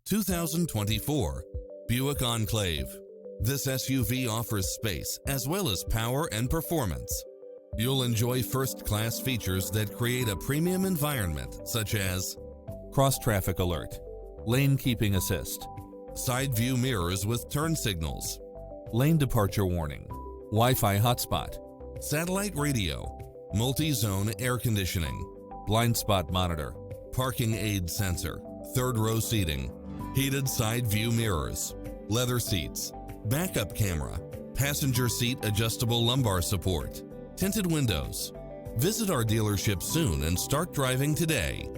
2024 Buick Enclave. This SUV offers space as well as power and performance. You'll enjoy first-class features that create a premium environment, such as cross-traffic alert, lane keeping assist, side view mirrors with turn signals, lane departure warning, Wi-Fi hotspot, satellite radio, multi-zone air conditioning, blind spot monitor, parking aid sensor, third row seating, heated side view mirrors, leather seats, backup camera, passenger seat adjustable lumbar support, tinted windows. Visit our dealership soon and start driving today.